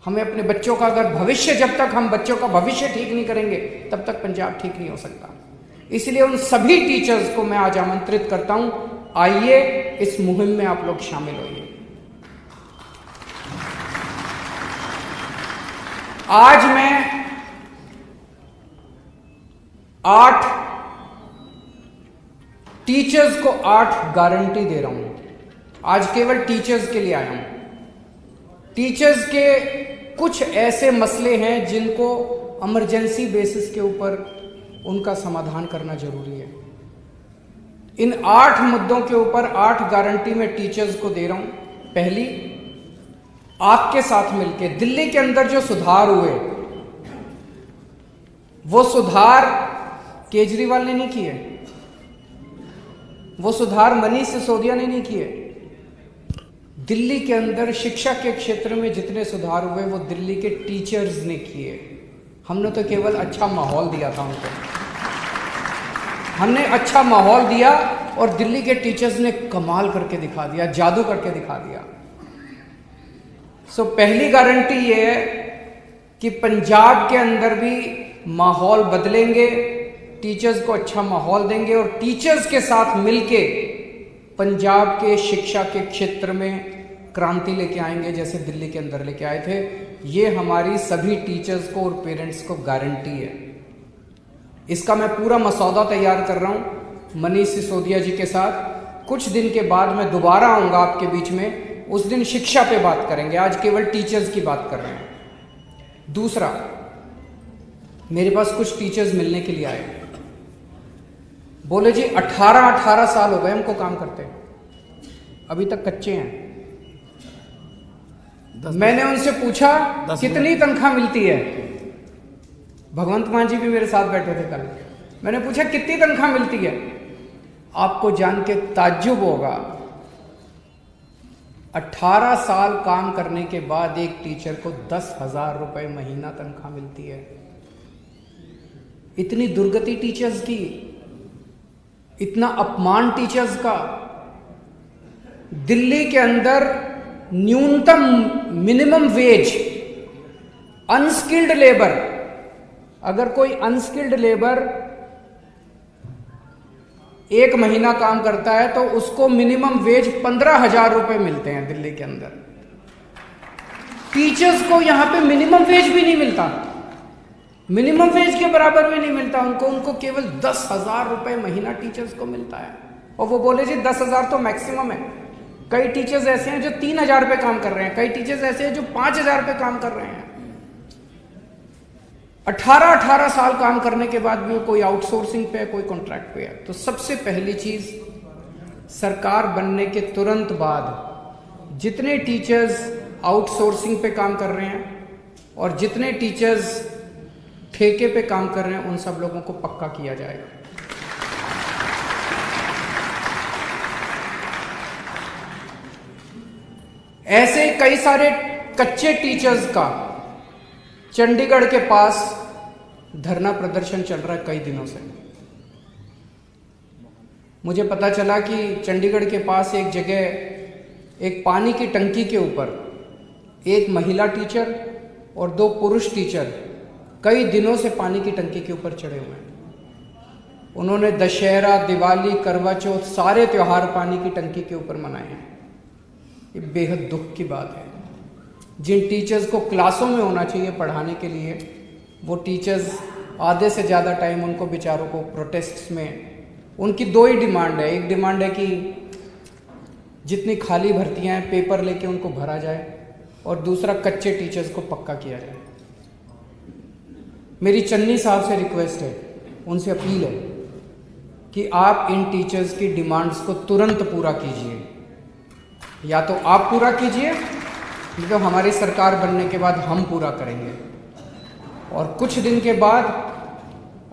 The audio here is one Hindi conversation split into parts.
हमें अपने बच्चों का अगर भविष्य, जब तक हम बच्चों का भविष्य ठीक नहीं करेंगे तब तक पंजाब ठीक नहीं हो सकता। इसलिए उन सभी टीचर्स को मैं आज आमंत्रित करता हूं, आइए इस मुहिम में आप लोग शामिल होइए। आज मैं 8 टीचर्स को 8 गारंटी दे रहा हूं। आज केवल टीचर्स के लिए आया हूं। टीचर्स के कुछ ऐसे मसले हैं जिनको इमरजेंसी बेसिस के ऊपर उनका समाधान करना जरूरी है। इन 8 मुद्दों के ऊपर 8 गारंटी मैं टीचर्स को दे रहा हूं। पहली, आपके साथ मिलके दिल्ली के अंदर जो सुधार हुए, वो सुधार केजरीवाल ने नहीं किए, वो सुधार मनीष सिसोदिया ने नहीं किए। दिल्ली के अंदर शिक्षा के क्षेत्र में जितने सुधार हुए वो दिल्ली के टीचर्स ने किए। हमने तो केवल अच्छा माहौल दिया था उनको, हमने अच्छा माहौल दिया और दिल्ली के टीचर्स ने कमाल करके दिखा दिया, जादू करके दिखा दिया। पहली गारंटी ये है कि पंजाब के अंदर भी माहौल बदलेंगे, टीचर्स को अच्छा माहौल देंगे और टीचर्स के साथ मिलके पंजाब के शिक्षा के क्षेत्र में क्रांति लेके आएंगे, जैसे दिल्ली के अंदर लेके आए थे। ये हमारी सभी टीचर्स को और पेरेंट्स को गारंटी है। इसका मैं पूरा मसौदा तैयार कर रहा हूं मनीष सिसोदिया जी के साथ। कुछ दिन के बाद मैं दोबारा आऊंगा आपके बीच में, उस दिन शिक्षा पे बात करेंगे, आज केवल टीचर्स की बात कर रहे हैं। दूसरा, मेरे पास कुछ टीचर्स मिलने के लिए आए, बोले जी 18 साल हो गए हमको काम करते, अभी तक कच्चे हैं। मैंने उनसे पूछा कितनी तनख्वाह मिलती है। भगवंत मान जी भी मेरे साथ बैठे थे कल। मैंने पूछा कितनी तनख्वाह मिलती है। आपको जान के ताज्जुब होगा, 18 साल काम करने के बाद एक टीचर को 10,000 रुपए महीना तनख्वाह मिलती है। इतनी दुर्गति टीचर्स की, इतना अपमान टीचर्स का। दिल्ली के अंदर न्यूनतम मिनिमम वेज, अनस्किल्ड लेबर, अगर कोई अनस्किल्ड लेबर 1 महीना काम करता है तो उसको मिनिमम वेज 15,000 रुपए मिलते हैं दिल्ली के अंदर। टीचर्स को यहां पे मिनिमम वेज भी नहीं मिलता, मिनिमम वेज के बराबर भी नहीं मिलता उनको केवल 10,000 रुपए महीना टीचर्स को मिलता है। और वो बोले जी 10,000 तो मैक्सिमम है। कई टीचर्स ऐसे हैं जो 3,000 पे काम कर रहे हैं, कई टीचर्स ऐसे हैं जो 5,000 पे काम कर रहे हैं। 18 साल काम करने के बाद भी कोई आउटसोर्सिंग पे है, कोई कॉन्ट्रैक्ट पे है। तो सबसे पहली चीज, सरकार बनने के तुरंत बाद जितने टीचर्स आउटसोर्सिंग पे काम कर रहे हैं और जितने टीचर्स ठेके पे काम कर रहे हैं, उन सब लोगों को पक्का किया जाएगा। ऐसे कई सारे कच्चे टीचर्स का चंडीगढ़ के पास धरना प्रदर्शन चल रहा है कई दिनों से। मुझे पता चला कि चंडीगढ़ के पास एक जगह एक पानी की टंकी के ऊपर एक महिला टीचर और 2 पुरुष टीचर कई दिनों से पानी की टंकी के ऊपर चढ़े हुए हैं। उन्होंने दशहरा, दिवाली, करवा चौथ सारे त्योहार पानी की टंकी के ऊपर मनाए हैं। ये बेहद दुख की बात है। जिन टीचर्स को क्लासों में होना चाहिए पढ़ाने के लिए, वो टीचर्स आधे से ज़्यादा टाइम उनको बेचारों को प्रोटेस्ट्स में, उनकी 2 ही डिमांड है। एक डिमांड है कि जितनी खाली भर्तियां हैं पेपर लेके उनको भरा जाए, और दूसरा कच्चे टीचर्स को पक्का किया जाए। मेरी चन्नी साहब से रिक्वेस्ट है, उनसे अपील है कि आप इन टीचर्स की डिमांड्स को तुरंत पूरा कीजिए। या तो आप पूरा कीजिए, नहीं तो हमारी सरकार बनने के बाद हम पूरा करेंगे। और कुछ दिन के बाद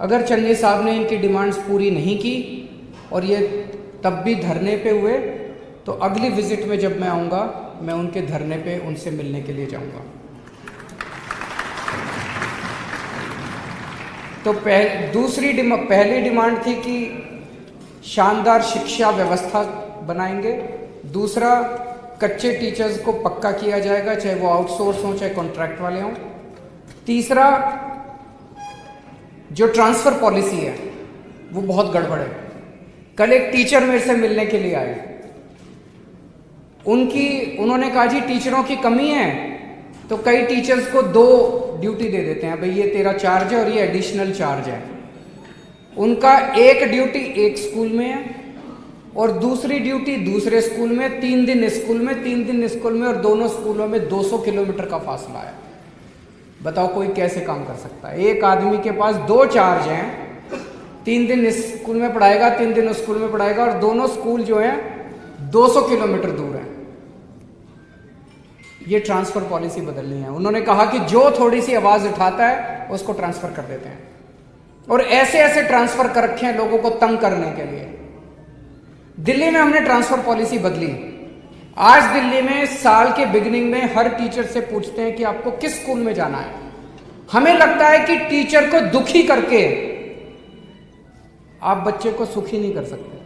अगर चन्नी साहब ने इनकी डिमांड्स पूरी नहीं की और ये तब भी धरने पे हुए, तो अगली विजिट में जब मैं आऊँगा, मैं उनके धरने पे उनसे मिलने के लिए जाऊँगा। तो पहली डिमांड थी कि शानदार शिक्षा व्यवस्था बनाएंगे। दूसरा, कच्चे टीचर्स को पक्का किया जाएगा, चाहे वो आउटसोर्स हों चाहे कॉन्ट्रैक्ट वाले हों। तीसरा, जो ट्रांसफर पॉलिसी है वो बहुत गड़बड़ है। कल एक टीचर मेरे से मिलने के लिए आए, उन्होंने कहा जी टीचरों की कमी है, तो कई टीचर्स को 2 ड्यूटी दे देते हैं, भाई ये तेरा चार्ज है और ये एडिशनल चार्ज है। उनका एक ड्यूटी एक स्कूल में है और दूसरी ड्यूटी दूसरे स्कूल में, 3 दिन स्कूल में 3 दिन स्कूल में, और दोनों स्कूलों में 200 किलोमीटर का फासला है। बताओ कोई कैसे काम कर सकता है? एक आदमी के पास 2 चार्ज हैं, 3 दिन इस स्कूल में पढ़ाएगा 3 दिन उस स्कूल में पढ़ाएगा, और दोनों स्कूल जो है 200 किलोमीटर दूर है। ये ट्रांसफर पॉलिसी बदलनी है। उन्होंने कहा कि जो थोड़ी सी आवाज उठाता है उसको ट्रांसफर कर देते हैं, और ऐसे ऐसे ट्रांसफर कर रखे हैं लोगों को तंग करने के लिए। दिल्ली में हमने ट्रांसफर पॉलिसी बदली। आज दिल्ली में साल के बिगिनिंग में हर टीचर से पूछते हैं कि आपको किस स्कूल में जाना है। हमें लगता है कि टीचर को दुखी करके आप बच्चे को सुखी नहीं कर सकते।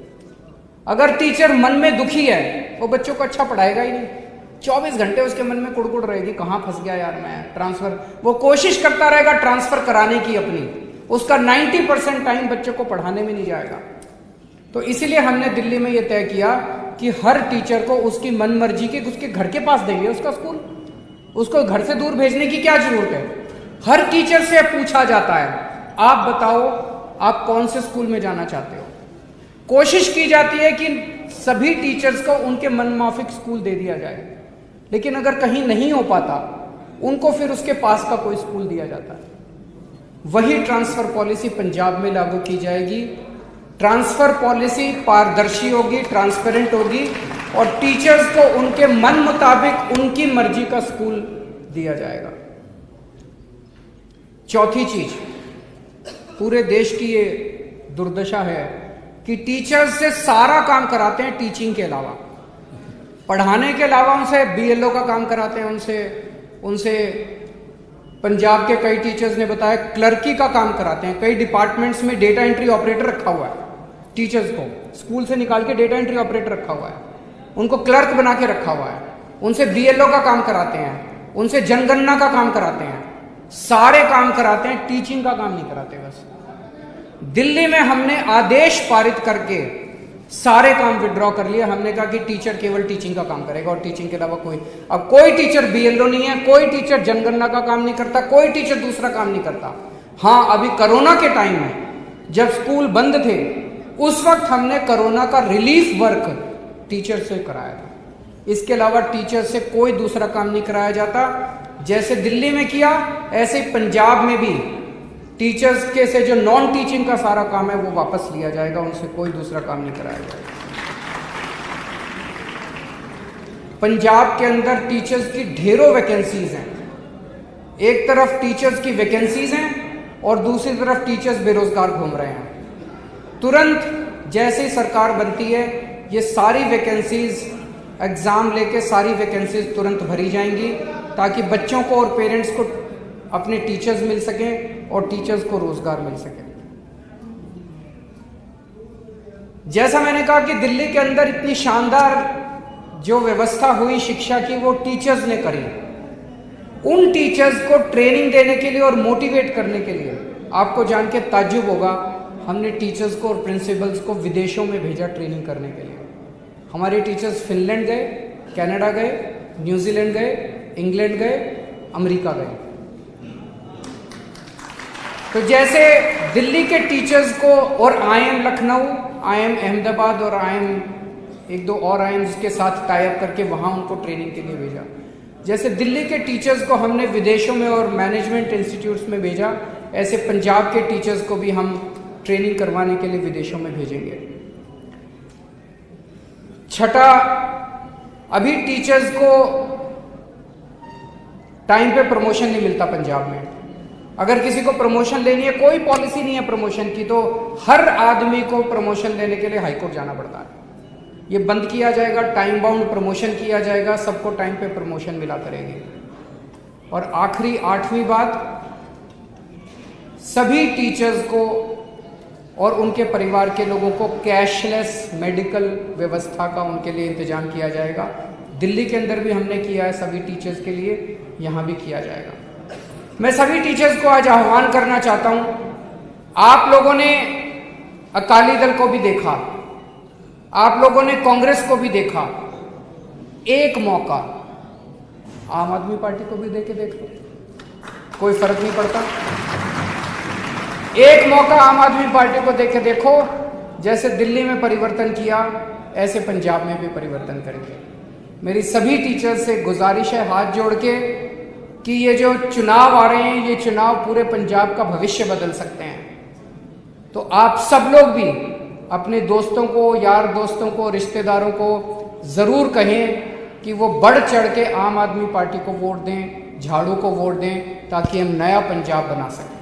अगर टीचर मन में दुखी है वो बच्चों को अच्छा पढ़ाएगा ही नहीं। 24 घंटे उसके मन में कुड़कुड़ रहेगी, कहां फंस गया यार मैं, ट्रांसफर। वो कोशिश करता रहेगा ट्रांसफर कराने की अपनी, उसका 90% टाइम बच्चों को पढ़ाने में नहीं जाएगा। तो इसीलिए हमने दिल्ली में यह तय किया कि हर टीचर को उसकी मन मर्जी के उसके घर के पास देंगे उसका स्कूल। उसको घर से दूर भेजने की क्या जरूरत है? हर टीचर से पूछा जाता है, आप बताओ आप कौन से स्कूल में जाना चाहते हो। कोशिश की जाती है कि सभी टीचर्स को उनके मनमाफिक स्कूल दे दिया जाए, लेकिन अगर कहीं नहीं हो पाता उनको फिर उसके पास का कोई स्कूल दिया जाता है। वही ट्रांसफर पॉलिसी पंजाब में लागू की जाएगी। ट्रांसफर पॉलिसी पारदर्शी होगी, ट्रांसपेरेंट होगी, और टीचर्स को उनके मन मुताबिक उनकी मर्जी का स्कूल दिया जाएगा। चौथी चीज, पूरे देश की ये दुर्दशा है कि टीचर्स से सारा काम कराते हैं टीचिंग के अलावा, पढ़ाने के अलावा उनसे बीएलओ का काम कराते हैं, उनसे पंजाब के कई टीचर्स ने बताया क्लर्की का काम कराते हैं। कई डिपार्टमेंट्स में डेटा एंट्री ऑपरेटर रखा हुआ है, टीचर्स को स्कूल से निकाल के डेटा एंट्री ऑपरेटर रखा हुआ है, उनको क्लर्क बना के रखा हुआ है। उनसे बीएलओ का काम कराते हैं, उनसे जनगणना का काम कराते हैं, सारे काम कराते हैं, टीचिंग का काम नहीं कराते। बस दिल्ली में हमने आदेश पारित करके सारे काम विड्रॉ कर लिया। हमने कहा कि टीचर केवल टीचिंग का काम करेगा और टीचिंग के अलावा अब कोई टीचर बीएलओ नहीं है, कोई टीचर जनगणना का काम नहीं करता, कोई टीचर दूसरा काम नहीं करता। हाँ, अभी कोरोना के टाइम में जब स्कूल बंद थे उस वक्त हमने कोरोना का रिलीफ वर्क टीचर से कराया था। इसके अलावा टीचर से कोई दूसरा काम नहीं कराया जाता। जैसे दिल्ली में किया ऐसे पंजाब में भी टीचर्स के से जो नॉन टीचिंग का सारा काम है वो वापस लिया जाएगा, उनसे कोई दूसरा काम नहीं कराया जाएगा। पंजाब के अंदर टीचर्स की ढेरों वैकेंसीज हैं। एक तरफ टीचर्स की वैकेंसीज हैं और दूसरी तरफ टीचर्स बेरोजगार घूम रहे हैं। तुरंत जैसे ही सरकार बनती है ये सारी वैकेंसीज एग्जाम लेके सारी वैकेंसीज तुरंत भरी जाएंगी, ताकि बच्चों को और पेरेंट्स को अपने टीचर्स मिल सकें और टीचर्स को रोजगार मिल सके। जैसा मैंने कहा कि दिल्ली के अंदर इतनी शानदार जो व्यवस्था हुई शिक्षा की वो टीचर्स ने करी। उन टीचर्स को ट्रेनिंग देने के लिए और मोटिवेट करने के लिए आपको जान के ताज्जुब होगा, हमने टीचर्स को और प्रिंसिपल्स को विदेशों में भेजा ट्रेनिंग करने के लिए। हमारे टीचर्स फिनलैंड गए, कनाडा गए, न्यूजीलैंड गए, इंग्लैंड गए, अमेरिका गए। तो जैसे दिल्ली के टीचर्स को और आईएम लखनऊ, आईएम अहमदाबाद और आईएम एक दो और आईएम्स के साथ टाई अप करके वहां उनको ट्रेनिंग के लिए भेजा, जैसे दिल्ली के टीचर्स को हमने विदेशों में और मैनेजमेंट इंस्टीट्यूट्स में भेजा, ऐसे पंजाब के टीचर्स को भी हम ट्रेनिंग करवाने के लिए विदेशों में भेजेंगे। छठा, अभी टीचर्स को टाइम पे प्रमोशन नहीं मिलता पंजाब में। अगर किसी को प्रमोशन लेनी है, कोई पॉलिसी नहीं है प्रमोशन की, तो हर आदमी को प्रमोशन लेने के लिए हाईकोर्ट जाना पड़ता है। ये बंद किया जाएगा, टाइम बाउंड प्रमोशन किया जाएगा, सबको टाइम पे प्रमोशन मिला करेगी। और आखिरी 8वीं बात, सभी टीचर्स को और उनके परिवार के लोगों को कैशलेस मेडिकल व्यवस्था का उनके लिए इंतजाम किया जाएगा। दिल्ली के अंदर भी हमने किया है सभी टीचर्स के लिए, यहाँ भी किया जाएगा। मैं सभी टीचर्स को आज आह्वान करना चाहता हूँ, आप लोगों ने अकाली दल को भी देखा, आप लोगों ने कांग्रेस को भी देखा, एक मौका आम आदमी पार्टी को भी देके देख लो, कोई फर्क नहीं पड़ता। एक मौका आम आदमी पार्टी को देके देखो, जैसे दिल्ली में परिवर्तन किया ऐसे पंजाब में भी परिवर्तन करेंगे। मेरी सभी टीचर्स से गुजारिश है हाथ जोड़ के कि ये जो चुनाव आ रहे हैं, ये चुनाव पूरे पंजाब का भविष्य बदल सकते हैं। तो आप सब लोग भी अपने दोस्तों को, यार दोस्तों को, रिश्तेदारों को ज़रूर कहें कि वो बढ़ चढ़ के आम आदमी पार्टी को वोट दें, झाड़ू को वोट दें, ताकि हम नया पंजाब बना सकें।